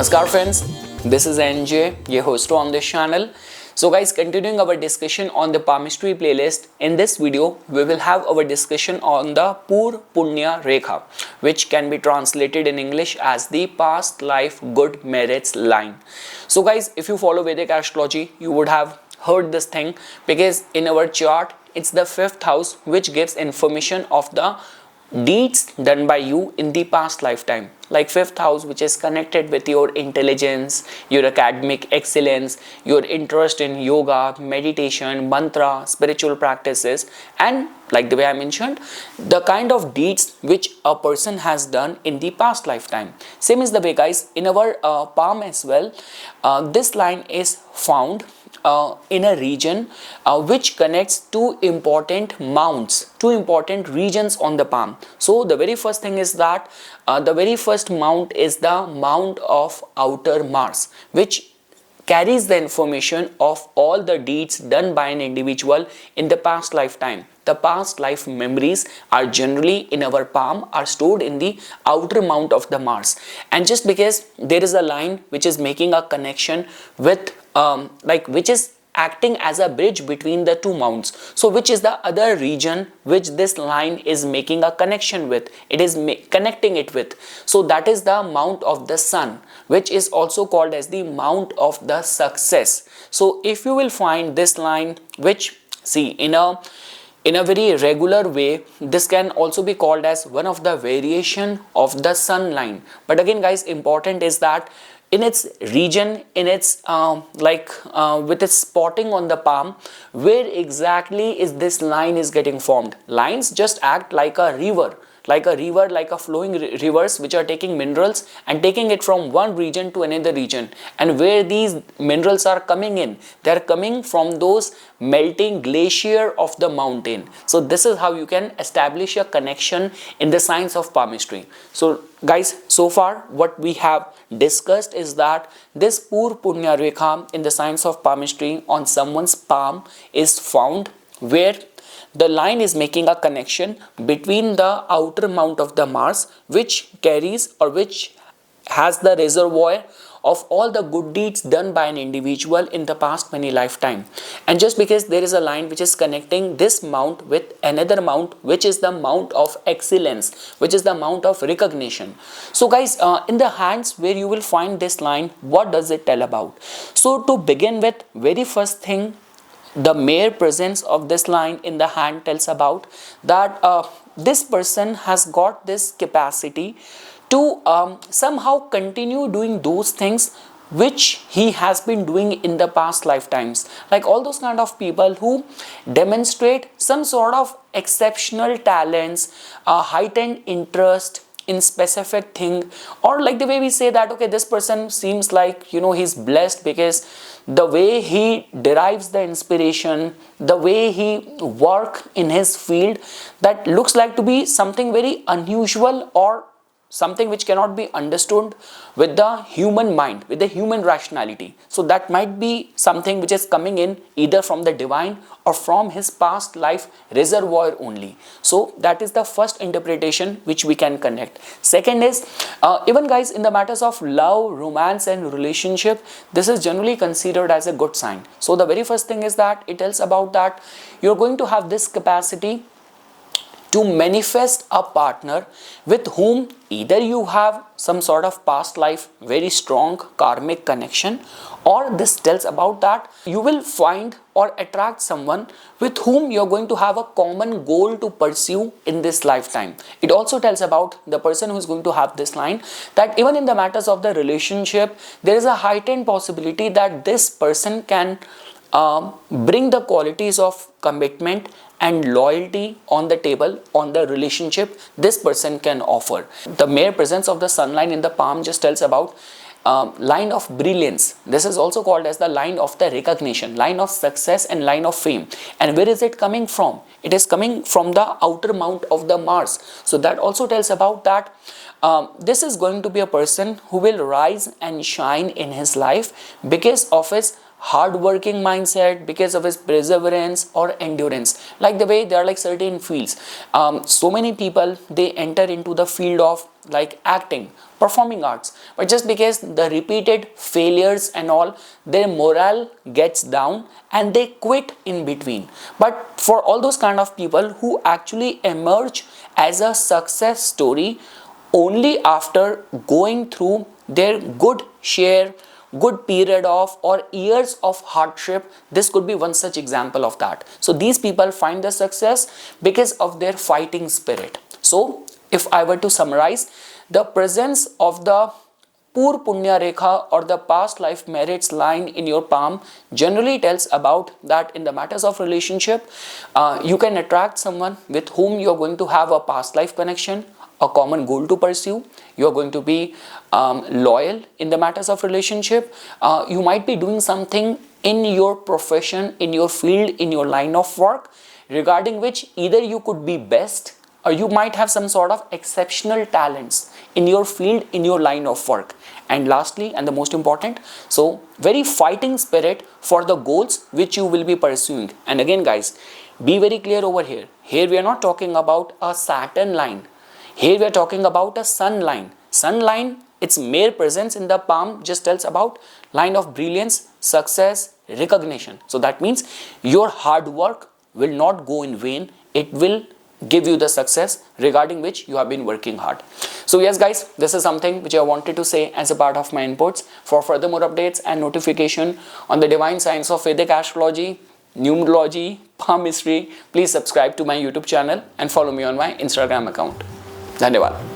Namaskar friends, this is NJ, your host on this channel. So guys, continuing our discussion on the palmistry playlist, in this video we will have our discussion on the Pur Punya Rekha, which can be translated in English as the past life good merits line. So guys, if you follow Vedic astrology, you would have heard this thing, because in our chart it's the 5th house which gives information of the deeds done by you in the past lifetime. Like 5th house, which is connected with your intelligence, your academic excellence, your interest in yoga, meditation, mantra, spiritual practices, and like the way I mentioned, the kind of deeds which a person has done in the past lifetime. Same is the way guys, in our palm as well, this line is found in a region which connects two important mounts, two important regions on the palm. So the very first thing is that the very first mount is the Mount of Outer Mars, which carries the information of all the deeds done by an individual in the past lifetime. The past life memories are generally in our palm, are stored in the outer mount of the Mars. And just because there is a line which is making a connection with which is acting as a bridge between the two mounts, so which is the other region which this line is making a connection with, it is connecting it with, so that is the Mount of the Sun, which is also called as the Mount of the Success. So if you will find this line, which see in a very regular way, this can also be called as one of the variation of the sun line. But again guys, important is that in its region, in its with its spotting on the palm, where exactly is this line is getting formed. Lines just act like a river, like a flowing rivers which are taking minerals and taking it from one region to another region. And where these minerals are coming in, they are coming from those melting glacier of the mountain. So this is how you can establish a connection in the science of palmistry. So guys, so far what we have discussed is that this Pur Punya Rekha in the science of palmistry on someone's palm is found where the line is making a connection between the outer mount of the Mars, which carries or which has the reservoir of all the good deeds done by an individual in the past many lifetime. And just because there is a line which is connecting this mount with another mount, which is the Mount of Excellence, which is the Mount of Recognition. So guys, in the hands where you will find this line, what does it tell about? So to begin with, very first thing, the mere presence of this line in the hand tells about that this person has got this capacity to somehow continue doing those things which he has been doing in the past lifetimes. Like all those kind of people who demonstrate some sort of exceptional talents, heightened interest in specific thing, or like the way we say that okay, this person seems like he's blessed because the way he derives the inspiration, the way he work in his field, that looks like to be something very unusual or something which cannot be understood with the human mind, with the human rationality. So that might be something which is coming in either from the divine or from his past life reservoir only. So that is the first interpretation which we can connect. Second is, even guys, in the matters of love, romance and relationship, this is generally considered as a good sign. So the very first thing is that it tells about that you're going to have this capacity to manifest a partner with whom either you have some sort of past life very strong karmic connection, or this tells about that you will find or attract someone with whom you're going to have a common goal to pursue in this lifetime. It also tells about the person who is going to have this line, that even in the matters of the relationship, there is a heightened possibility that this person can bring the qualities of commitment and loyalty on the table, on the relationship this person can offer. The mere presence of the sun line in the palm just tells about line of brilliance. This is also called as the line of the recognition, line of success and line of fame. And where is it coming from? It is coming from the outer mount of the Mars. So that also tells about that this is going to be a person who will rise and shine in his life because of his hard-working mindset, because of his perseverance or endurance. Like the way there are like certain fields, so many people, they enter into the field of like acting, performing arts, but just because the repeated failures and all, their morale gets down and they quit in between. But for all those kind of people who actually emerge as a success story only after going through their good period of or years of hardship, this could be one such example of that. So these people find the success because of their fighting spirit. So if I were to summarize, the presence of the Pur Punya Rekha or the past life merits line in your palm generally tells about that in the matters of relationship, you can attract someone with whom you are going to have a past life connection, a common goal to pursue. You are going to be loyal in the matters of relationship. You might be doing something in your profession, in your field, in your line of work, regarding which either you could be best or you might have some sort of exceptional talents in your field, in your line of work. And lastly, and the most important, so very fighting spirit for the goals which you will be pursuing. And again guys, be very clear over here. Here we are not talking about a Saturn line. Here we are talking about a sun line. Sun line, its mere presence in the palm just tells about line of brilliance, success, recognition. So that means your hard work will not go in vain. It will give you the success regarding which you have been working hard. So yes guys, this is something which I wanted to say as a part of my inputs. For further more updates and notification on the divine science of Vedic astrology, numerology, palmistry, please subscribe to my YouTube channel and follow me on my Instagram account. धन्यवाद.